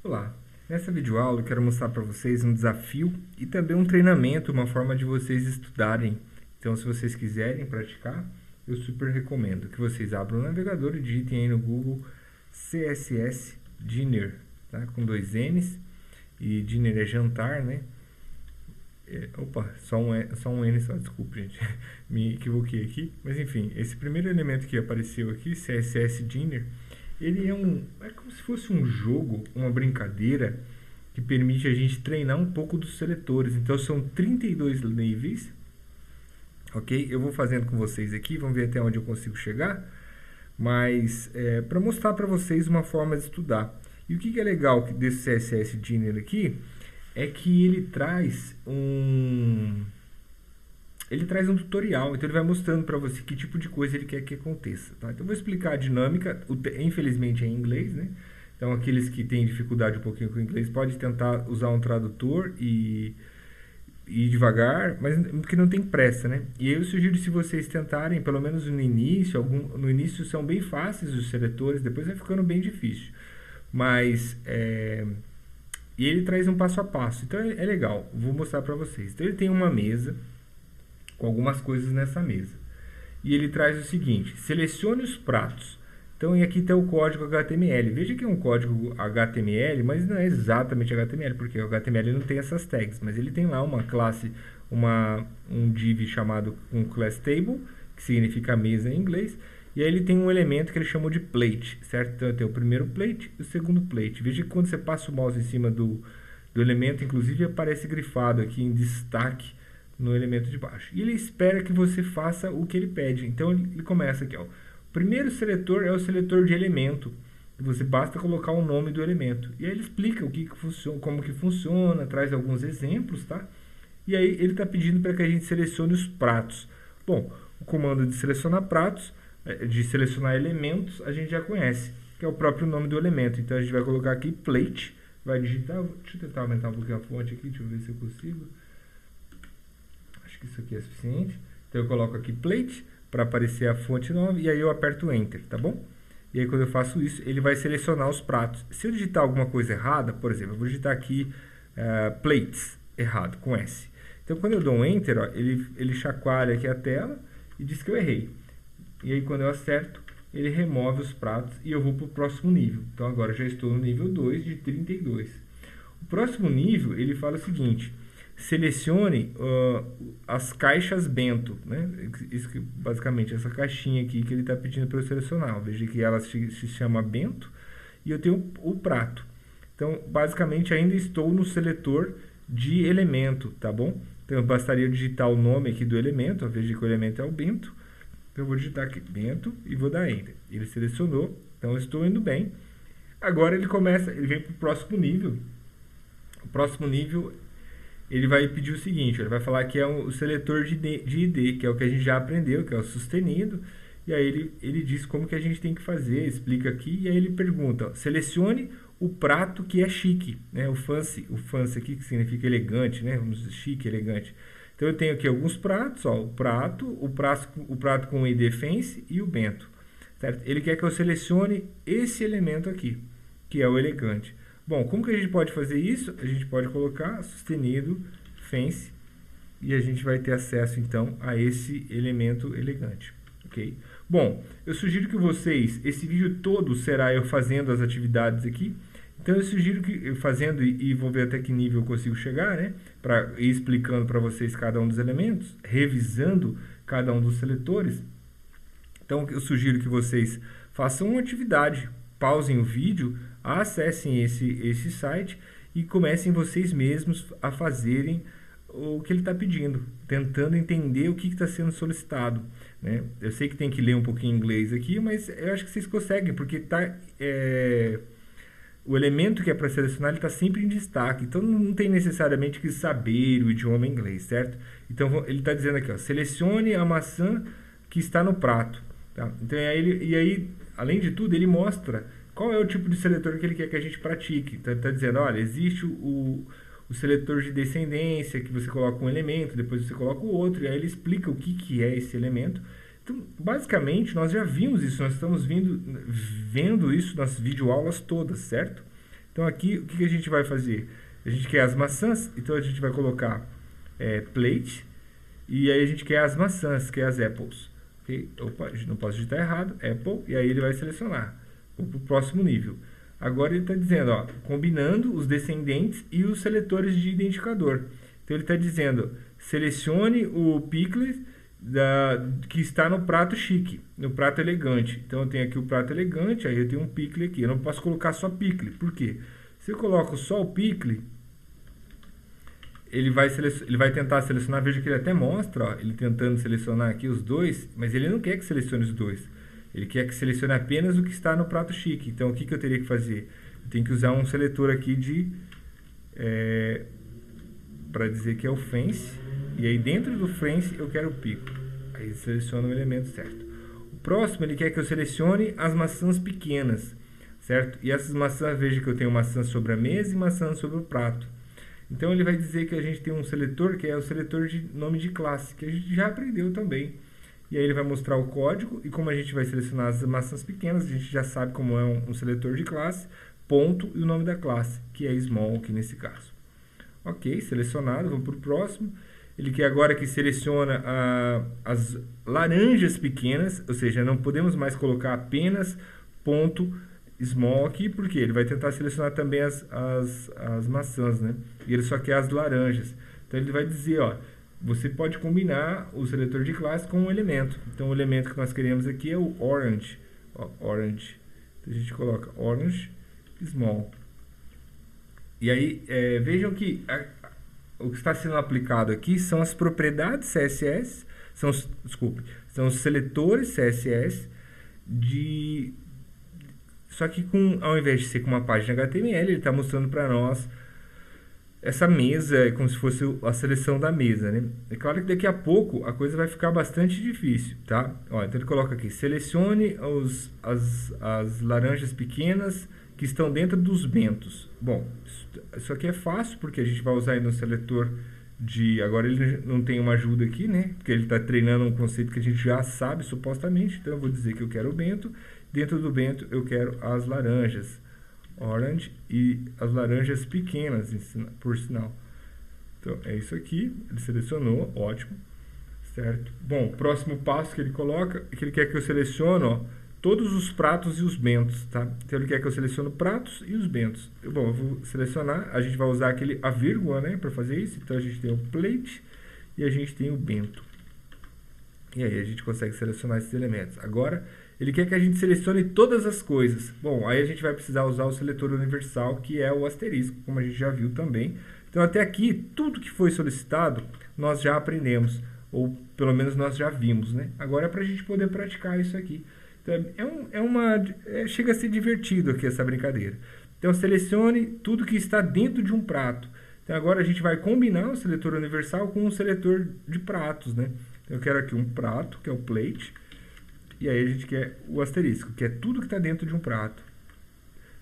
Olá, nessa videoaula eu quero mostrar para vocês um desafio e também um treinamento, uma forma de vocês estudarem. Então, se vocês quiserem praticar, eu super recomendo que vocês abram o navegador e digitem aí no Google CSS Dinner, tá? Com 2 N's, e Dinner é jantar, né? Só um N só, desculpa, gente, me equivoquei aqui. Mas enfim, esse primeiro elemento que apareceu aqui, CSS Dinner, ele é como se fosse um jogo, uma brincadeira que permite a gente treinar um pouco dos seletores. Então são 32 níveis, ok? Eu vou fazendo com vocês aqui, vamos ver até onde eu consigo chegar, mas para mostrar para vocês uma forma de estudar. E o que é legal desse CSS Dinner aqui é que ele traz um tutorial, então ele vai mostrando para você que tipo de coisa ele quer que aconteça, tá? Então eu vou explicar a dinâmica, infelizmente é em inglês, né? Então aqueles que têm dificuldade um pouquinho com o inglês podem tentar usar um tradutor e ir devagar, mas que não tem pressa, né? E eu sugiro, se vocês tentarem, pelo menos no início, no início são bem fáceis os seletores, depois vai ficando bem difícil, mas e ele traz um passo a passo, então é legal, vou mostrar para vocês. Então ele tem uma mesa com algumas coisas nessa mesa. E ele traz o seguinte: selecione os pratos. Então, e aqui tem o código HTML. Veja que é um código HTML, mas não é exatamente HTML, porque o HTML não tem essas tags, mas ele tem lá uma classe, um div chamado um class table, que significa mesa em inglês, e aí ele tem um elemento que ele chamou de plate, certo? Então, tem o primeiro plate e o segundo plate. Veja que quando você passa o mouse em cima do elemento, inclusive aparece grifado aqui em destaque no elemento de baixo. E ele espera que você faça o que ele pede. Então ele começa aqui, ó. O primeiro seletor é o seletor de elemento. Você basta colocar o nome do elemento. E aí ele explica o que funciona, como que funciona, traz alguns exemplos, tá? E aí ele está pedindo para que a gente selecione os pratos. Bom, o comando de selecionar pratos, de selecionar elementos, a gente já conhece, que é o próprio nome do elemento. Então a gente vai colocar aqui plate, vai digitar, deixa eu tentar aumentar um pouquinho a fonte aqui, deixa eu ver se eu consigo. Acho que isso aqui é suficiente. Então eu coloco aqui plate para aparecer a fonte nova e aí eu aperto Enter, tá bom? E aí quando eu faço isso, ele vai selecionar os pratos. Se eu digitar alguma coisa errada, por exemplo, eu vou digitar aqui plates, errado, com S. Então quando eu dou um Enter, ó, ele chacoalha aqui a tela e diz que eu errei. E aí quando eu acerto, ele remove os pratos e eu vou para o próximo nível. Então agora eu já estou no nível 2 de 32. O próximo nível, ele fala o seguinte: selecione as caixas bento, né? Isso que, basicamente, essa caixinha aqui que ele está pedindo para eu selecionar. Veja que ela se chama bento e eu tenho o prato. Então, basicamente, ainda estou no seletor de elemento, tá bom? Então, bastaria digitar o nome aqui do elemento. Veja que o elemento é o bento. Então, eu vou digitar aqui bento e vou dar Enter. Ele selecionou, então eu estou indo bem. Agora ele vem para o próximo nível. O próximo nível, ele vai pedir o seguinte: ele vai falar que é o seletor de ID, que é o que a gente já aprendeu, que é o sustenido, e aí ele diz como que a gente tem que fazer, explica aqui, e aí ele pergunta, ó, selecione o prato que é chique, né? O fancy aqui, que significa elegante, né? Vamos dizer, chique, elegante. Então eu tenho aqui alguns pratos, ó, o prato com ID fancy e o bento, certo? Ele quer que eu selecione esse elemento aqui, que é o elegante. Bom, como que a gente pode fazer isso? A gente pode colocar sustenido, fancy, e a gente vai ter acesso, então, a esse elemento elegante, ok? Bom, eu sugiro que vocês, esse vídeo todo será eu fazendo as atividades aqui, então eu sugiro que eu fazendo, e vou ver até que nível eu consigo chegar, né? Para ir explicando para vocês cada um dos elementos, revisando cada um dos seletores. Então eu sugiro que vocês façam uma atividade, pausem o vídeo, acessem esse site e comecem vocês mesmos a fazerem o que ele está pedindo, tentando entender o que está sendo solicitado, né? Eu sei que tem que ler um pouquinho inglês aqui, mas eu acho que vocês conseguem, porque o elemento que é para selecionar está sempre em destaque, então não tem necessariamente que saber o idioma inglês, certo? Então ele está dizendo aqui, ó, selecione a maçã que está no prato, tá? Então aí, além de tudo, ele mostra qual é o tipo de seletor que ele quer que a gente pratique. Então ele está dizendo, olha, existe o seletor de descendência, que você coloca um elemento, depois você coloca o outro, e aí ele explica o que é esse elemento. Então, basicamente, nós já vimos isso, nós estamos vendo isso nas videoaulas todas, certo? Então aqui, o que a gente vai fazer? A gente quer as maçãs, então a gente vai colocar plate, e aí a gente quer as maçãs, que é as apples. Okay? Opa, não posso digitar errado, apple, e aí ele vai selecionar. Vou para o próximo nível. Agora ele está dizendo, ó, combinando os descendentes e os seletores de identificador. Então ele está dizendo, selecione o pickle que está no prato chique, no prato elegante. Então eu tenho aqui o prato elegante, aí eu tenho um pickle aqui. Eu não posso colocar só pickle, por quê? Se eu coloco só o pickle, ele vai tentar selecionar, veja que ele até mostra, ó, ele tentando selecionar aqui os dois, mas ele não quer que selecione os dois. Ele quer que selecione apenas o que está no prato chique. Então, o que eu teria que fazer? Eu tenho que usar um seletor aqui para dizer que é o fence. E aí, dentro do fence, eu quero o pico. Aí, seleciona o elemento certo. O próximo, ele quer que eu selecione as maçãs pequenas, certo? E essas maçãs, veja que eu tenho maçã sobre a mesa e maçã sobre o prato. Então, ele vai dizer que a gente tem um seletor, que é o seletor de nome de classe, que a gente já aprendeu também. E aí ele vai mostrar o código, e como a gente vai selecionar as maçãs pequenas, a gente já sabe como é um seletor de classe, ponto e o nome da classe, que é small aqui nesse caso. Ok, selecionado, vamos para o próximo. Ele quer agora que seleciona as laranjas pequenas, ou seja, não podemos mais colocar apenas ponto small aqui, porque ele vai tentar selecionar também as maçãs, né? E ele só quer as laranjas. Então ele vai dizer, ó, você pode combinar o seletor de classe com um elemento. Então, o elemento que nós queremos aqui é o orange. Ó, orange. Então, a gente coloca orange small. E aí, vejam que o que está sendo aplicado aqui são as propriedades CSS, são os seletores CSS, só que ao invés de ser com uma página HTML, ele está mostrando para nós essa mesa, é como se fosse a seleção da mesa, né? É claro que daqui a pouco a coisa vai ficar bastante difícil, tá? Ó, então ele coloca aqui, selecione as laranjas pequenas que estão dentro dos bentos. Bom, isso aqui é fácil, porque a gente vai usar ainda um seletor agora ele não tem uma ajuda aqui, né? Porque ele está treinando um conceito que a gente já sabe, supostamente. Então eu vou dizer que eu quero o bento. Dentro do bento eu quero as laranjas. Orange e as laranjas pequenas, por sinal. Então, é isso aqui. Ele selecionou, ótimo. Certo? Bom, o próximo passo que ele coloca é que ele quer que eu selecione, ó, todos os pratos e os bentos, tá? Então, ele quer que eu selecione pratos e os bentos. Bom, eu vou selecionar, a gente vai usar a vírgula, né, para fazer isso. Então, a gente tem o plate e a gente tem o bento. E aí, a gente consegue selecionar esses elementos. Agora, ele quer que a gente selecione todas as coisas. Bom, aí a gente vai precisar usar o seletor universal, que é o asterisco, como a gente já viu também. Então, até aqui, tudo que foi solicitado, nós já aprendemos, ou pelo menos nós já vimos, né? Agora é para a gente poder praticar isso aqui. Então, chega a ser divertido aqui essa brincadeira. Então, selecione tudo que está dentro de um prato. Então, agora a gente vai combinar o seletor universal com o seletor de pratos, né? Então, eu quero aqui um prato, que é o plate. E aí a gente quer o asterisco, que é tudo que está dentro de um prato.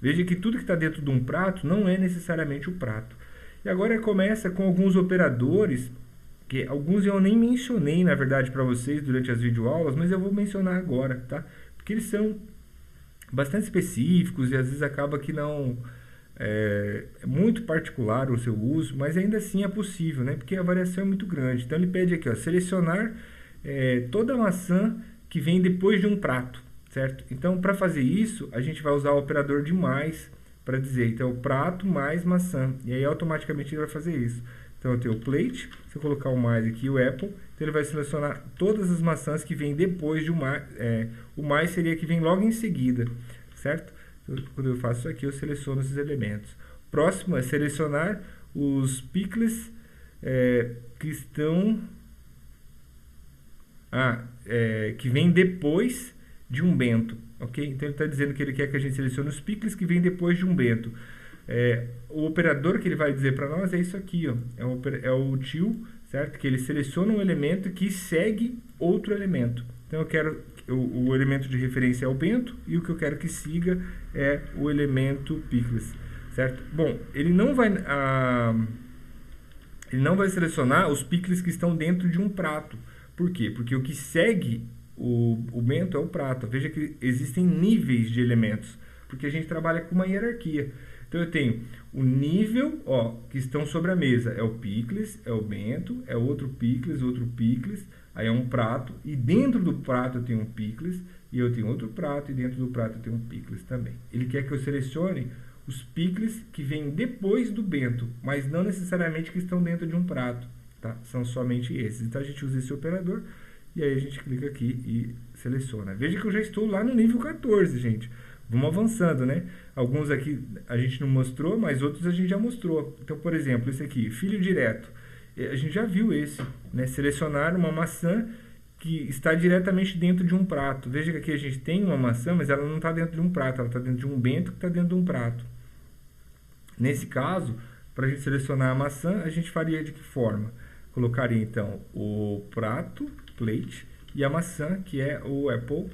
Veja que tudo que está dentro de um prato não é necessariamente o prato. E agora começa com alguns operadores, que alguns eu nem mencionei, na verdade, para vocês durante as videoaulas, mas eu vou mencionar agora, tá? Porque eles são bastante específicos e às vezes acaba que não... É muito particular o seu uso, mas ainda assim é possível, né? Porque a variação é muito grande. Então ele pede aqui, ó, selecionar toda a maçã que vem depois de um prato, certo? Então, para fazer isso, a gente vai usar o operador de mais para dizer, então, prato mais maçã. E aí, automaticamente, ele vai fazer isso. Então, eu tenho o plate, se eu colocar o mais aqui, o apple, então ele vai selecionar todas as maçãs que vêm depois de o mais seria que vem logo em seguida, certo? Então, quando eu faço isso aqui, eu seleciono esses elementos. Próximo é selecionar os pickles que estão... que vem depois de um bento, ok? Então ele está dizendo que ele quer que a gente selecione os pickles que vem depois de um bento. O operador que ele vai dizer para nós é isso aqui, ó, é o till, certo? Que ele seleciona um elemento que segue outro elemento. Então eu quero o elemento de referência é o bento e o que eu quero que siga é o elemento pickles, certo? Bom, ele não vai selecionar os pickles que estão dentro de um prato. Por quê? Porque o que segue o bento é o prato. Veja que existem níveis de elementos, porque a gente trabalha com uma hierarquia. Então eu tenho o nível, ó, que estão sobre a mesa, é o picles, é o bento, é outro picles, aí é um prato, e dentro do prato eu tenho um picles, e eu tenho outro prato, e dentro do prato eu tenho um picles também. Ele quer que eu selecione os picles que vêm depois do bento, mas não necessariamente que estão dentro de um prato, tá? São somente esses. Então a gente usa esse operador, e aí a gente clica aqui e seleciona. Veja que eu já estou lá no nível 14, gente. Vamos avançando, né? Alguns aqui a gente não mostrou, mas outros a gente já mostrou. Então, por exemplo, esse aqui, filho direto. A gente já viu esse, né? Selecionar uma maçã que está diretamente dentro de um prato. Veja que aqui a gente tem uma maçã, mas ela não está dentro de um prato, ela está dentro de um bento que está dentro de um prato. Nesse caso, para a gente selecionar a maçã, a gente faria de que forma? Colocaria, então, o prato, plate, e a maçã, que é o apple.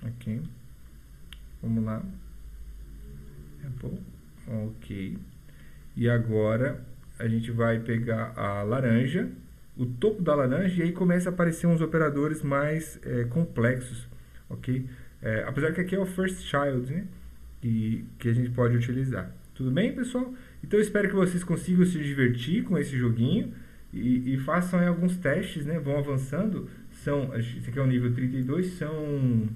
Ok. Vamos lá. Apple. Ok. E agora a gente vai pegar a laranja, o topo da laranja, e aí começa a aparecer uns operadores mais complexos, ok? Apesar que aqui é o first child, né? Que a gente pode utilizar. Tudo bem, pessoal? Então eu espero que vocês consigam se divertir com esse joguinho e façam aí alguns testes, né? Vão avançando. Esse aqui é o nível 32, são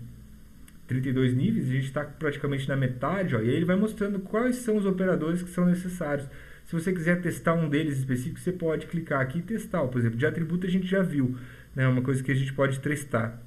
32 níveis, a gente está praticamente na metade, ó, e aí ele vai mostrando quais são os operadores que são necessários. Se você quiser testar um deles específico, você pode clicar aqui e testar. Por exemplo, de atributo a gente já viu, né, uma coisa que a gente pode testar.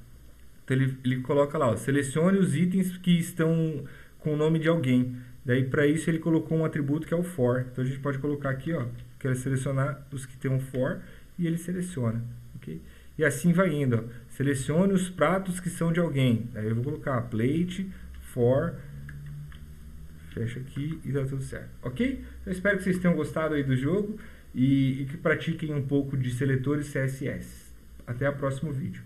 Então ele coloca lá, ó, selecione os itens que estão com o nome de alguém. Daí para isso ele colocou um atributo que é o for. Então a gente pode colocar aqui, ó, quero selecionar os que tem um for, e ele seleciona, ok? E assim vai indo, ó. Selecione os pratos que são de alguém. Aí eu vou colocar plate, for, fecha aqui e dá tudo certo, ok? Eu espero que vocês tenham gostado aí do jogo e que pratiquem um pouco de seletores CSS. Até o próximo vídeo.